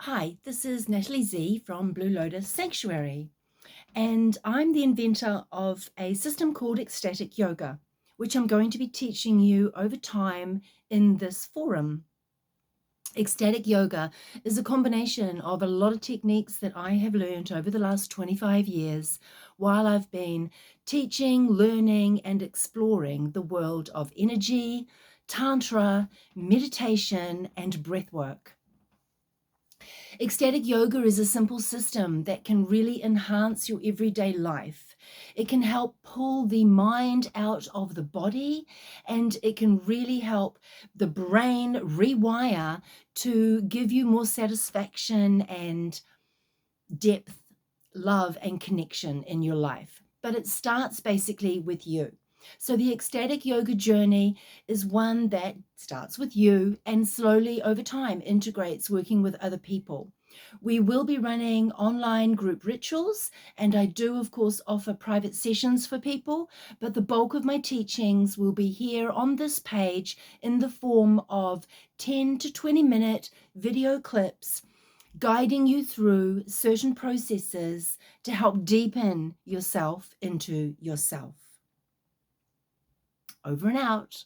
Hi, this is Natalie Z from Blue Lotus Sanctuary, and I'm the inventor of a system called ecstatic yoga, which I'm going to be teaching you over time in this forum. Ecstatic yoga is a combination of a lot of techniques that I have learned over the last 25 years while I've been teaching, learning, and exploring the world of energy, tantra, meditation, and breathwork. Ecstatic yoga is a simple system that can really enhance your everyday life. It can help pull the mind out of the body, and it can really help the brain rewire to give you more satisfaction and depth, love, and connection in your life. But it starts basically with you. So the ecstatic yoga journey is one that starts with you and slowly over time integrates working with other people. We will be running online group rituals, and I do, of course, offer private sessions for people, but the bulk of my teachings will be here on this page in the form of 10 to 20-minute video clips guiding you through certain processes to help deepen yourself into yourself. Over and out.